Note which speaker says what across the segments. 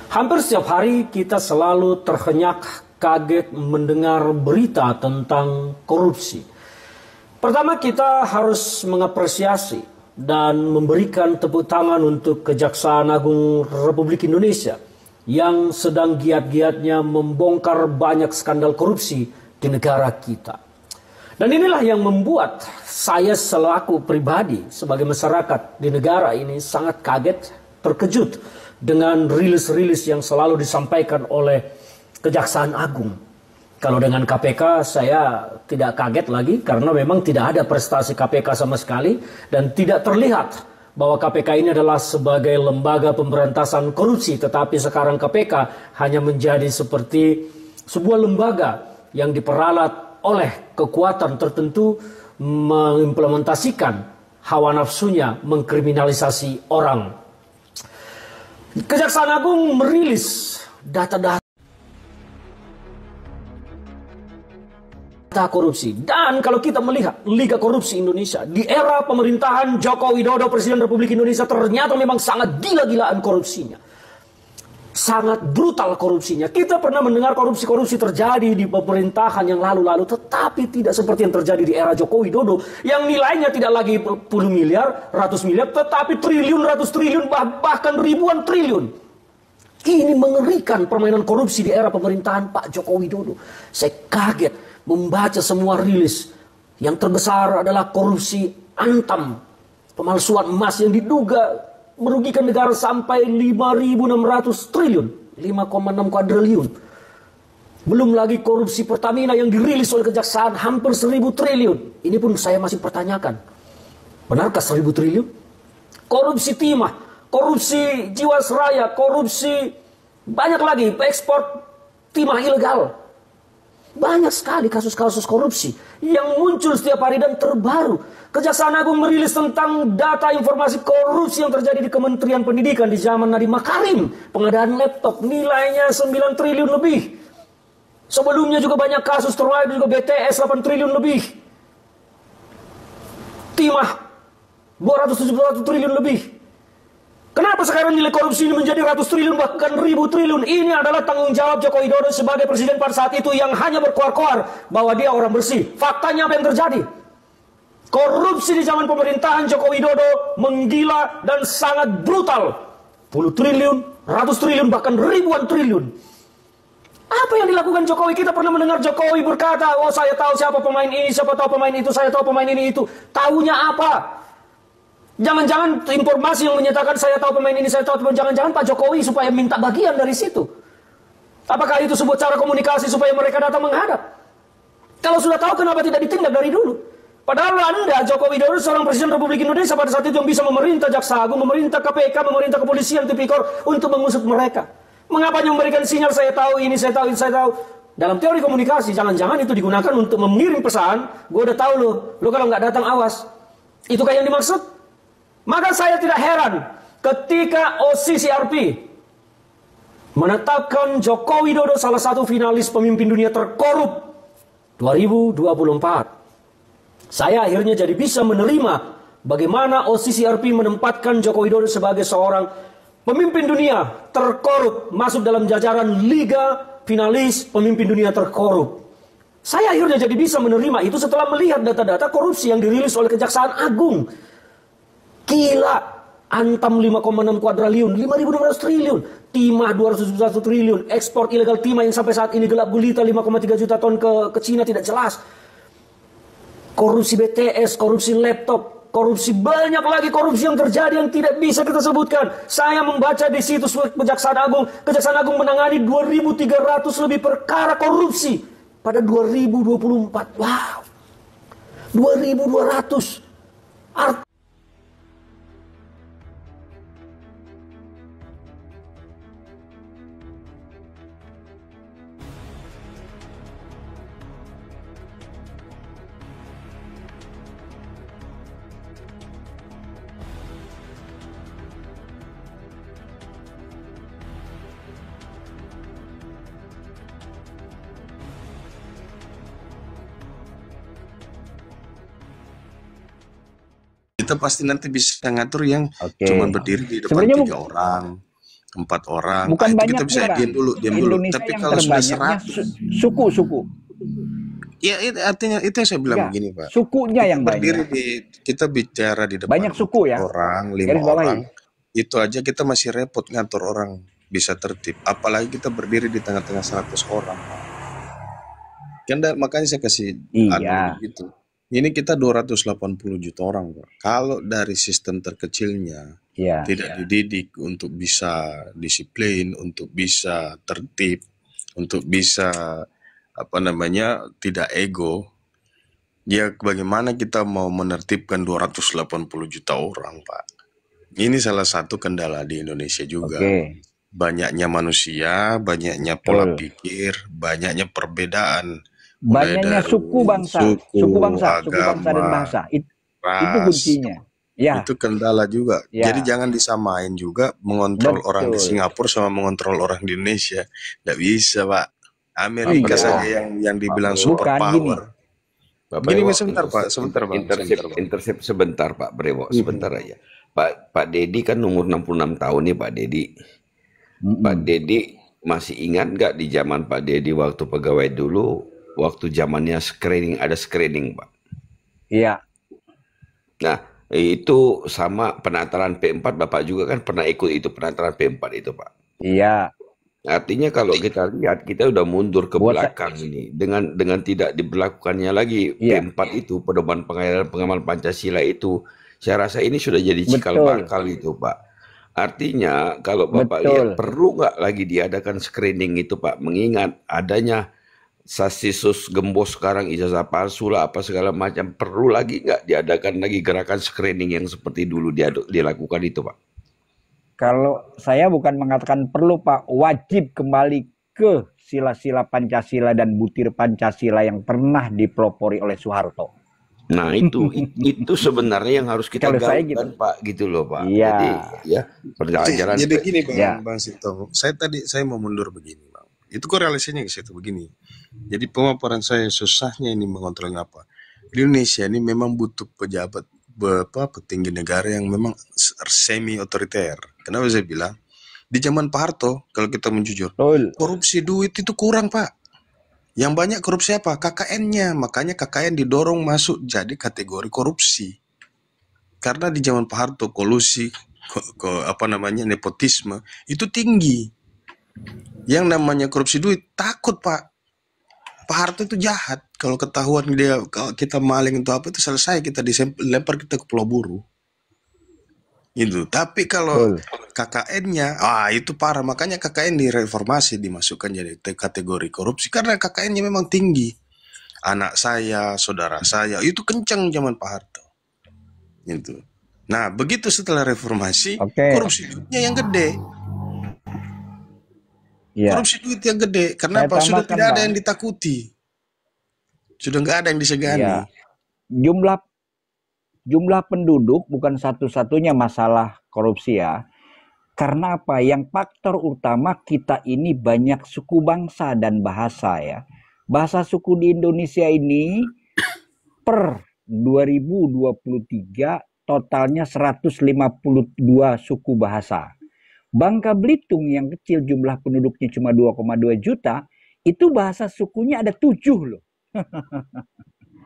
Speaker 1: Hampir setiap hari kita selalu terhenyak kaget mendengar berita tentang korupsi. Pertama, kita harus mengapresiasi dan memberikan tepuk tangan untuk Kejaksaan Agung Republik Indonesia yang sedang giat-giatnya membongkar banyak skandal korupsi di negara kita. Dan inilah yang membuat saya selaku pribadi sebagai masyarakat di negara ini sangat kaget, terkejut dengan rilis-rilis yang selalu disampaikan oleh Kejaksaan Agung. Kalau dengan KPK saya tidak kaget lagi karena memang tidak ada prestasi KPK sama sekali dan tidak terlihat bahwa KPK ini adalah sebagai lembaga pemberantasan korupsi, tetapi sekarang KPK hanya menjadi seperti sebuah lembaga yang diperalat oleh kekuatan tertentu mengimplementasikan hawa nafsunya mengkriminalisasi orang. Kejaksaan Agung merilis data-data korupsi. Dan kalau kita melihat Liga Korupsi Indonesia di era pemerintahan Joko Widodo, Presiden Republik Indonesia, ternyata memang sangat gila-gilaan korupsinya. Sangat brutal korupsinya. Kita pernah mendengar korupsi-korupsi terjadi di pemerintahan yang lalu-lalu, tetapi tidak seperti yang terjadi di era Joko Widodo, yang nilainya tidak lagi puluh miliar, ratus miliar, tetapi triliun, ratus triliun, bahkan ribuan triliun. Ini mengerikan permainan korupsi di era pemerintahan Pak Joko Widodo. Saya kaget membaca semua rilis. Yang terbesar adalah korupsi Antam, pemalsuan emas yang diduga merugikan negara sampai 5.600 triliun, 5,6 kuadriliun. Belum lagi korupsi Pertamina yang dirilis oleh Kejaksaan hampir 1.000 triliun. Ini pun saya masih pertanyakan, benarkah 1.000 triliun? Korupsi timah, korupsi Jiwasraya, korupsi banyak lagi, ekspor timah ilegal. Banyak sekali kasus-kasus korupsi yang muncul setiap hari dan terbaru. Kejaksaan Agung merilis tentang data informasi korupsi yang terjadi di Kementerian Pendidikan di zaman Nadiem Makarim. Pengadaan laptop nilainya 9 triliun lebih. Sebelumnya juga banyak kasus, terkait juga BTS 8 triliun lebih. Timah 271 triliun lebih. Kenapa sekarang nilai korupsi ini menjadi ratus triliun bahkan ribu triliun? Ini adalah tanggung jawab Joko Widodo sebagai presiden pada saat itu yang hanya berkoar-koar bahwa dia orang bersih. Faktanya apa yang terjadi? Korupsi di zaman pemerintahan Joko Widodo menggila dan sangat brutal. Puluh triliun, ratus triliun, bahkan ribuan triliun. Apa yang dilakukan Jokowi? Kita pernah mendengar Jokowi berkata, oh saya tahu siapa pemain ini, siapa tahu pemain itu, saya tahu pemain ini itu. Tahunya apa? Jangan-jangan informasi yang menyatakan saya tahu pemain ini, saya tahu pemain, jangan-jangan Pak Jokowi supaya minta bagian dari situ. Apakah itu sebuah cara komunikasi supaya mereka datang menghadap? Kalau sudah tahu, kenapa tidak ditindak dari dulu? Padahal Anda, Joko Widodo, seorang presiden Republik Indonesia pada saat itu yang bisa memerintah Jaksa Agung, memerintah KPK, memerintah kepolisian, Tipikor untuk mengusut mereka. Mengapa memberikan sinyal saya tahu ini, saya tahu ini, saya tahu? Dalam teori komunikasi, jangan-jangan itu digunakan untuk mengirim pesan, gue udah tahu lo kalau nggak datang awas. Itukah yang dimaksud? Maka saya tidak heran ketika OCCRP menetapkan Joko Widodo salah satu finalis pemimpin dunia terkorup 2024. Saya akhirnya jadi bisa menerima bagaimana OCCRP menempatkan Joko Widodo sebagai seorang pemimpin dunia terkorup masuk dalam jajaran Liga Finalis Pemimpin Dunia Terkorup. Saya akhirnya jadi bisa menerima itu setelah melihat data-data korupsi yang dirilis oleh Kejaksaan Agung. Gila, Antam 5,6 kuadriliun, 5.600 triliun, timah 271 triliun, ekspor ilegal timah yang sampai saat ini gelap gulita 5,3 juta ton ke Cina tidak jelas. Korupsi BTS, korupsi laptop, korupsi banyak lagi korupsi yang terjadi yang tidak bisa kita sebutkan. Saya membaca di situs Kejaksaan Agung menangani 2.300 lebih perkara korupsi pada 2024. Wow, 2.200.
Speaker 2: Kita pasti nanti bisa ngatur yang
Speaker 3: Oke.
Speaker 2: cuma berdiri di depan
Speaker 1: Sebenarnya
Speaker 2: 3 orang. 4 orang.
Speaker 3: Bukan
Speaker 2: Itu kita
Speaker 3: banyaknya,
Speaker 2: bisa
Speaker 3: Bang.
Speaker 2: diam dulu.
Speaker 3: Indonesia
Speaker 2: Tapi
Speaker 3: yang
Speaker 2: kalau sudah
Speaker 3: terbanyaknya
Speaker 2: 100,
Speaker 3: suku-suku.
Speaker 2: ya itu artinya itu yang saya bilang
Speaker 3: Ya,
Speaker 2: begini, Pak.
Speaker 3: sukunya
Speaker 2: Kita
Speaker 3: yang
Speaker 2: berdiri
Speaker 3: banyak.
Speaker 2: kita bicara di depan
Speaker 3: Banyak suku
Speaker 2: 4
Speaker 3: ya,
Speaker 2: orang, 5
Speaker 3: garis bawahi.
Speaker 2: orang, itu aja kita masih repot ngatur orang bisa tertib. Apalagi kita berdiri di tengah-tengah 100 orang. Kan makanya saya kasih
Speaker 3: Iya,
Speaker 2: gitu. Ini kita 280 juta orang, Pak. Kalau dari sistem terkecilnya
Speaker 3: iya.
Speaker 2: tidak dididik untuk bisa disiplin, untuk bisa tertib, untuk bisa tidak ego, ya bagaimana kita mau menertibkan 280 juta orang, Pak? Ini salah satu kendala di Indonesia juga.
Speaker 3: Oke,
Speaker 2: Banyaknya manusia, banyaknya pola
Speaker 3: betul.
Speaker 2: pikir, banyaknya perbedaan. Mulai
Speaker 3: Banyaknya
Speaker 2: dari
Speaker 3: suku bangsa dan
Speaker 2: agama,
Speaker 3: bahasa. Itu
Speaker 2: ras,
Speaker 3: kuncinya. Ya,
Speaker 2: itu kendala juga. Jadi
Speaker 3: ya,
Speaker 2: jangan disamain juga mengontrol orang di
Speaker 3: betul.
Speaker 2: Singapura sama mengontrol orang di Indonesia. Tidak bisa, Pak.
Speaker 4: Pak
Speaker 2: Amerika
Speaker 3: Iya,
Speaker 2: saja
Speaker 4: Brebo,
Speaker 2: yang dibilang
Speaker 4: Pak
Speaker 3: bukan
Speaker 4: Brebo,
Speaker 3: gini.
Speaker 2: superpower.
Speaker 4: Pak
Speaker 2: Gini,
Speaker 4: Brebo,
Speaker 2: sebentar, Pak. Sebentar, Bang. Sebentar, Bang.
Speaker 4: intersep sebentar, Pak Brebo, sebentar aja. Pak Dedi kan umur 66 tahun nih, Pak Dedi. Pak
Speaker 3: Mm-mm.
Speaker 4: Dedi masih ingat nggak di zaman Pak Dedi waktu pegawai dulu, waktu zamannya ada screening, Pak.
Speaker 3: Iya,
Speaker 4: Nah, itu sama penataran P4, Bapak juga kan pernah ikut itu penataran P4 itu, Pak.
Speaker 3: iya.
Speaker 4: Artinya kalau kita lihat kita udah mundur ke
Speaker 3: Buat
Speaker 4: belakang ini dengan tidak diberlakukannya lagi
Speaker 3: Iya,
Speaker 4: P4 itu, pedoman pengamal Pancasila itu, saya rasa ini sudah jadi cikal
Speaker 3: betul,
Speaker 4: bakal itu, Pak. Artinya kalau Bapak lihat
Speaker 3: betul.
Speaker 4: perlu nggak lagi diadakan screening itu, Pak, mengingat adanya Sasis gembos sekarang, ijazah palsu lah apa segala macam, perlu lagi nggak diadakan lagi gerakan screening yang seperti dulu dilakukan itu, Pak?
Speaker 3: Kalau saya bukan mengatakan perlu, Pak, wajib kembali ke sila-sila Pancasila dan butir Pancasila yang pernah dipelopori oleh Soeharto.
Speaker 4: Nah itu sebenarnya yang harus kita
Speaker 3: Kalau saya gitu.
Speaker 4: gaungkan, Pak, gitu loh, Pak.
Speaker 3: Iya.
Speaker 4: Jadi ya pelajaran.
Speaker 2: Jadi gini, Bang,
Speaker 3: Ya.
Speaker 2: Bang Sintong. Saya mau mundur begini, Bang. Itu korelasinya ke situ begini. Jadi pemaparan saya susahnya ini mengontrolnya apa. Di Indonesia ini memang butuh pejabat petinggi negara yang memang semi otoriter. Kenapa saya bilang? Di zaman Pak Harto, kalau kita menjujur,
Speaker 3: Betul.
Speaker 2: korupsi duit itu kurang, Pak. Yang banyak korupsi apa? KKN-nya. Makanya KKN didorong masuk jadi kategori korupsi. Karena di zaman Pak Harto kolusi, nepotisme itu tinggi. Yang namanya korupsi duit takut, Pak. Pak Harto itu jahat. Kalau ketahuan kalau kita maling itu apa itu selesai, kita dilempar kita ke Pulau Buru. Itu. Tapi kalau KKN-nya, itu parah. Makanya KKN direformasi, dimasukkan jadi kategori korupsi karena KKN-nya memang tinggi. Anak saya, saudara saya, itu kencang zaman Pak Harto. Gitu. Nah, begitu setelah reformasi, korupsi duitnya yang gede.
Speaker 3: Ya.
Speaker 2: Korupsi duit yang gede. Kenapa? Sudah tidak ada yang ditakuti. Sudah nggak ada yang disegani.
Speaker 3: Ya. Jumlah penduduk bukan satu-satunya masalah korupsi ya. Karena apa? Yang faktor utama kita ini banyak suku bangsa dan bahasa ya. Bahasa suku di Indonesia ini per 2023 totalnya 152 suku bahasa. Bangka Belitung yang kecil jumlah penduduknya cuma 2,2 juta, itu bahasa sukunya ada 7 loh.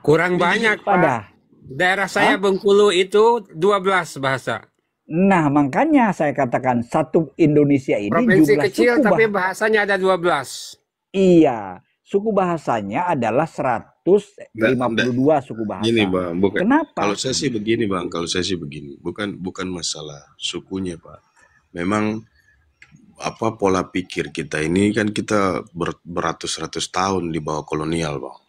Speaker 5: Kurang banyak, Pak. Daerah saya Bengkulu itu 12 bahasa.
Speaker 3: Nah, makanya saya katakan satu Indonesia ini
Speaker 5: provinsi
Speaker 3: jumlah
Speaker 5: kecil
Speaker 3: suku
Speaker 5: tapi bahasanya ada 12.
Speaker 3: Iya, suku bahasanya adalah 152 suku bahasa.
Speaker 2: Gini, Bang, bukan.
Speaker 3: Kenapa?
Speaker 2: Kalau saya sih begini, Bang. Bukan masalah sukunya, Pak. Memang pola pikir kita ini kan kita beratus-ratus tahun di bawah kolonial, Bang.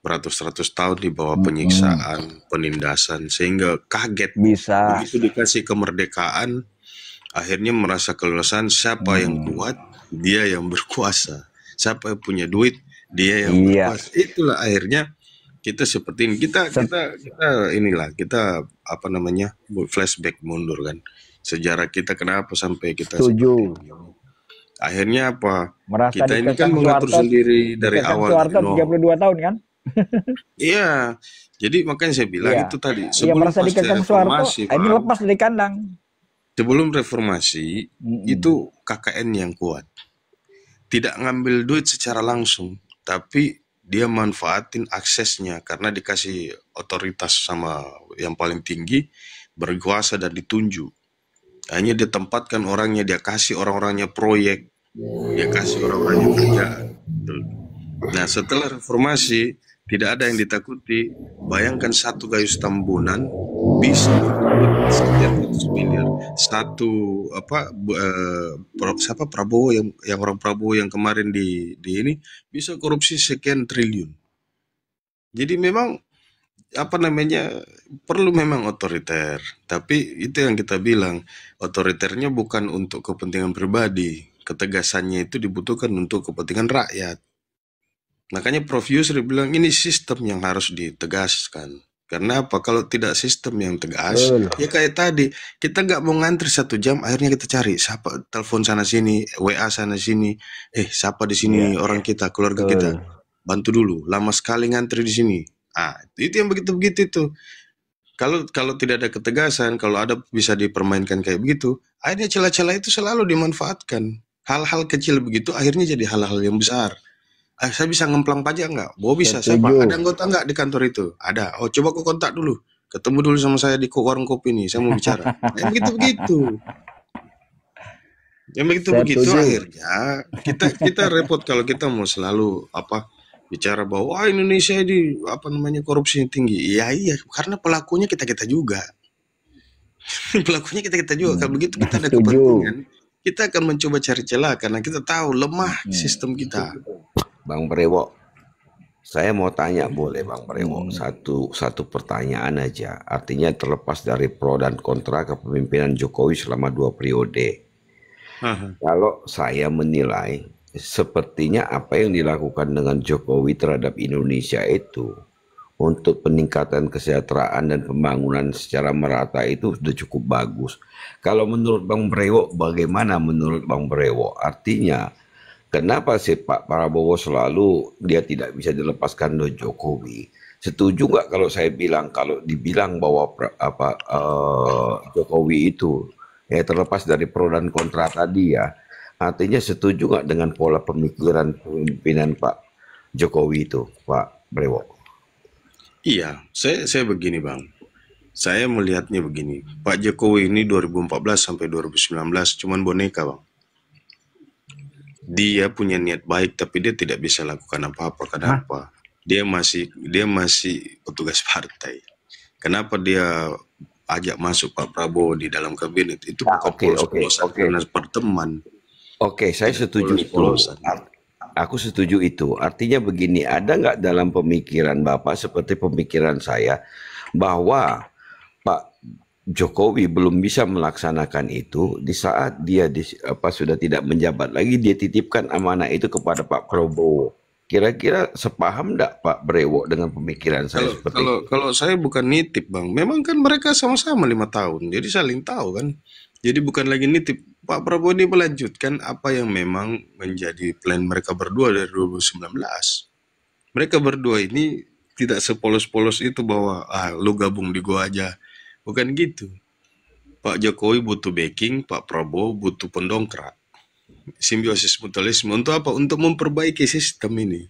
Speaker 2: Beratus-ratus tahun di bawah penyiksaan, penindasan, sehingga kaget.
Speaker 3: Bisa.
Speaker 2: Begitu dikasih kemerdekaan, akhirnya merasa kelulusan. Siapa yang kuat, dia yang berkuasa. Siapa yang punya duit, dia yang berkuasa. Itulah akhirnya kita seperti ini. Kita flashback mundur kan. Sejarah kita kenapa sampai kita
Speaker 3: setuju.
Speaker 2: Akhirnya apa?
Speaker 3: Merasa
Speaker 2: kita ini kan mengatur sendiri dari awal.
Speaker 3: Soeharto 32 tahun kan?
Speaker 2: Iya. Jadi makanya saya bilang itu tadi.
Speaker 3: Iya, merasa dikekang Soeharto, ini lepas dari kandang.
Speaker 2: sebelum reformasi
Speaker 3: Mm-mm.
Speaker 2: itu KKN yang kuat. Tidak ngambil duit secara langsung, tapi dia manfaatin aksesnya karena dikasih otoritas sama yang paling tinggi, berkuasa dan ditunjuk. Hanya dia tempatkan orangnya, dia kasih orang-orangnya proyek, dia kasih orang-orangnya kerjaan. Nah, setelah reformasi tidak ada yang ditakuti. Bayangkan satu gayus Tambunan bisa mendapat sekian ratus miliar. Satu siapa Prabowo yang orang Prabowo yang kemarin di ini bisa korupsi sekian triliun. Jadi memang apa namanya perlu memang otoriter. Tapi itu yang kita bilang, otoriternya bukan untuk kepentingan pribadi. Ketegasannya itu dibutuhkan untuk kepentingan rakyat. Makanya Prof. Yusri bilang ini sistem yang harus ditegaskan. Karena apa? Kalau tidak sistem yang tegas,
Speaker 3: Betul.
Speaker 2: ya kayak tadi, kita nggak mau ngantri 1 jam, akhirnya kita cari siapa telepon sana sini, WA sana sini, siapa di sini
Speaker 3: Iya,
Speaker 2: orang kita, keluarga kita,
Speaker 3: betul.
Speaker 2: bantu dulu. Lama sekali ngantri di sini. Itu yang begitu-begitu itu. Kalau tidak ada ketegasan, kalau ada bisa dipermainkan kayak begitu, akhirnya celah-celah itu selalu dimanfaatkan. Hal-hal kecil begitu akhirnya jadi hal-hal yang besar. Saya bisa ngemplang pajak nggak? Oh bisa, siapa? Ada
Speaker 3: Setuju.
Speaker 2: anggota nggak di kantor itu? Ada. Oh coba aku kontak dulu. Ketemu dulu sama saya di warung kopi nih, saya mau bicara. Yang begitu-begitu. Yang begitu-begitu
Speaker 3: Setuju.
Speaker 2: akhirnya kita repot kalau kita mau selalu bicara bahwa Indonesia ini korupsi yang tinggi. Iya, karena pelakunya kita-kita juga. Pelakunya kita-kita juga. Kalau begitu kita ada
Speaker 3: Setuju.
Speaker 2: kepentingan, kita akan mencoba cari celah karena kita tahu lemah sistem kita.
Speaker 4: Bang Brewo, saya mau tanya boleh Bang Brewo, satu pertanyaan aja. Artinya terlepas dari pro dan kontra kepemimpinan Jokowi selama 2 periode. Kalau saya menilai sepertinya apa yang dilakukan dengan Jokowi terhadap Indonesia itu untuk peningkatan kesejahteraan dan pembangunan secara merata itu sudah cukup bagus. Kalau menurut Bang Brewo, bagaimana menurut Bang Brewo? Artinya kenapa sih Pak Prabowo selalu dia tidak bisa dilepaskan dari Jokowi? Setuju nggak kalau saya bilang, kalau dibilang bahwa Jokowi itu terlepas dari pro dan kontra tadi ya, artinya setuju nggak dengan pola pemikiran pemimpinan Pak Jokowi itu, Pak Brewo?
Speaker 2: Iya, saya begini Bang. Saya melihatnya begini. Pak Jokowi ini 2014 sampai 2019 cuman boneka Bang. Dia punya niat baik tapi dia tidak bisa lakukan apa-apa. Kenapa? Dia masih petugas partai. Kenapa dia ajak masuk Pak Prabowo di dalam kabinet? Itu bukan polos-polosan karena berteman.
Speaker 4: Oke, saya setuju itu. Aku setuju itu. Artinya begini, ada nggak dalam pemikiran Bapak seperti pemikiran saya bahwa Pak Jokowi belum bisa melaksanakan itu di saat dia sudah tidak menjabat lagi, dia titipkan amanah itu kepada Pak Prabowo. Kira-kira sepaham enggak Pak Brewo dengan pemikiran saya seperti itu?
Speaker 2: Kalau saya bukan nitip Bang, memang kan mereka sama-sama 5 tahun, jadi saling tahu kan. Jadi bukan lagi nitip. Pak Prabowo ini melanjutkan apa yang memang menjadi plan mereka berdua dari 2019. Mereka berdua ini tidak sepolos-polos itu bahwa lu gabung di gua aja. Bukan gitu. Pak Jokowi butuh backing, Pak Prabowo butuh pendongkrak. Simbiosis mutualisme untuk apa? Untuk memperbaiki sistem ini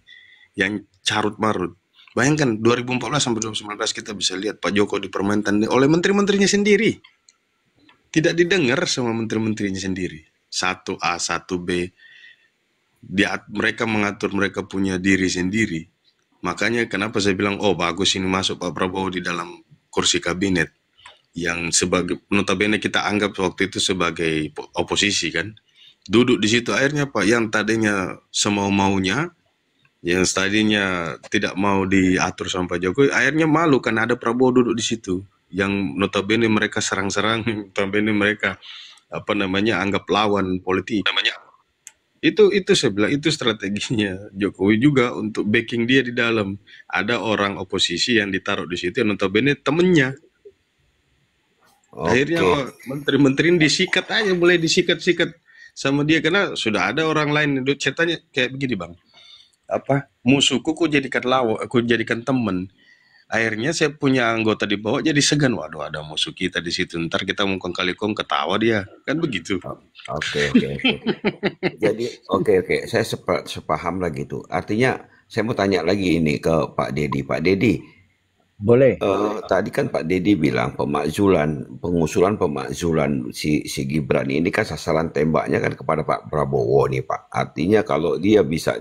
Speaker 2: yang carut-marut. Bayangkan 2014 sampai 2019 kita bisa lihat Pak Jokowi dipermainkan oleh menteri-menterinya sendiri. Tidak didengar sama menteri-menterinya sendiri. 1A, 1B. Mereka mengatur, mereka punya diri sendiri. Makanya kenapa saya bilang, bagus ini masuk Pak Prabowo di dalam kursi kabinet. Yang notabene kita anggap waktu itu sebagai oposisi kan. Duduk di situ akhirnya Pak, yang tadinya semau-maunya, yang tadinya tidak mau diatur sama Pak Jokowi, akhirnya malu karena ada Prabowo duduk di situ. Yang notabene mereka serang-serang, notabene mereka anggap lawan politik. Itu saya bilang itu strateginya Jokowi juga untuk backing dia di dalam. Ada orang oposisi yang ditaruh di situ yang notabene temennya. Akhirnya menteri-menteri disikat aja, mulai disikat-sikat sama dia karena sudah ada orang lain. Ceritanya kayak begini Bang. Musuhku aku jadikan teman. Akhirnya saya punya anggota di bawah jadi segan. Waduh, ada musuh kita di situ. Ntar kita mau kong kali kong ketawa dia. Kan begitu.
Speaker 4: Oke, oke, oke. Jadi, oke. Saya sepaham lagi tuh. Artinya, saya mau tanya lagi ini ke Pak Dedi. Pak Dedi,
Speaker 3: Boleh.
Speaker 4: tadi kan Pak Dedi bilang pengusulan pemakzulan si Gibran ini kan sasaran tembaknya kan kepada Pak Prabowo nih Pak. Artinya kalau dia bisa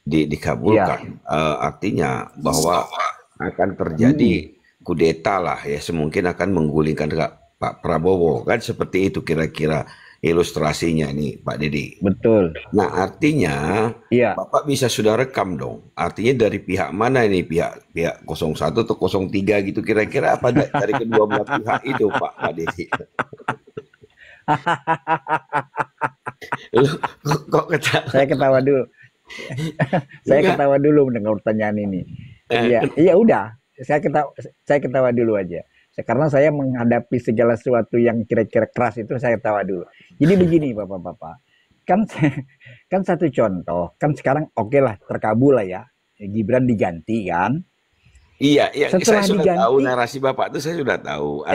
Speaker 4: dikabulkan, artinya bahwa akan terjadi kudeta lah ya, semungkin akan menggulingkan Pak Prabowo kan, seperti itu kira-kira ilustrasinya nih Pak Dedi.
Speaker 3: Betul.
Speaker 4: Nah, artinya
Speaker 3: Iya.
Speaker 4: Bapak bisa sudah rekam dong. Artinya dari pihak mana ini? Pihak 01 atau 03 gitu kira-kira, apa dari kedua belah pihak itu Pak Dedi? Lu kok ketawa?
Speaker 3: Saya ketawa dulu. Saya
Speaker 4: Enggak.
Speaker 3: ketawa dulu mendengar pertanyaan ini. Iya, iya udah. Saya ketawa dulu aja. Karena saya menghadapi segala sesuatu yang kira-kira keras itu saya ketawa dulu. Jadi begini Bapak-bapak. Kan satu contoh, kan sekarang oke lah terkabul lah ya. Gibran diganti kan.
Speaker 4: Iya,
Speaker 3: Setelah
Speaker 4: saya sudah tahu
Speaker 3: diganti,
Speaker 4: narasi Bapak itu, saya sudah tahu.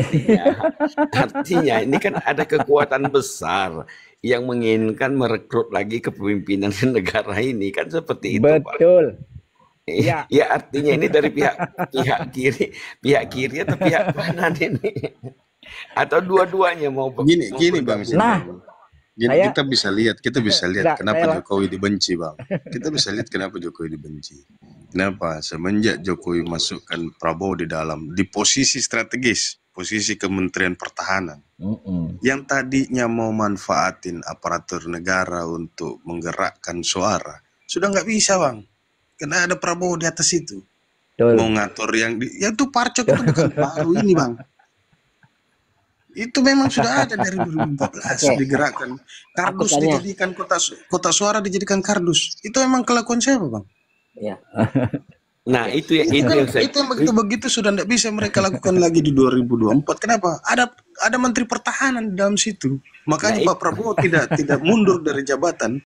Speaker 4: Artinya ini kan ada kekuatan besar yang menginginkan merekrut lagi kepemimpinan negara ini kan, seperti itu Pak.
Speaker 3: betul. Ya,
Speaker 4: Ya artinya ini dari pihak kiri atau pihak kanan ini, atau dua-duanya mau
Speaker 2: Gini Bang.
Speaker 3: nah,
Speaker 2: Gini,
Speaker 3: saya
Speaker 2: kita bisa lihat
Speaker 3: enggak,
Speaker 2: kenapa
Speaker 3: saya
Speaker 2: Jokowi dibenci, Bang. Kita bisa lihat kenapa Jokowi dibenci. Kenapa? Semenjak Jokowi masukkan Prabowo di posisi strategis, posisi Kementerian Pertahanan, yang tadinya mau manfaatin aparatur negara untuk menggerakkan suara, sudah nggak bisa, Bang. Karena ada Prabowo di atas itu. Mau
Speaker 3: betul.
Speaker 2: ngatur yang itu parcok itu bukan baru ini, Bang. Itu memang sudah ada dari 2014
Speaker 6: Oke,
Speaker 2: digerakkan.
Speaker 6: aku
Speaker 2: Kardus
Speaker 6: tanya.
Speaker 2: dijadikan kota suara dijadikan kardus. Itu memang kelakuan siapa, Bang?
Speaker 6: Ya,
Speaker 4: Nah
Speaker 6: oke.
Speaker 4: itu yang saya
Speaker 2: Itu yang begitu sudah tidak bisa mereka lakukan lagi di 2024. Kenapa? Ada Menteri Pertahanan di dalam situ.
Speaker 4: nah
Speaker 2: Makanya
Speaker 4: itu
Speaker 2: Pak Prabowo tidak mundur dari jabatan.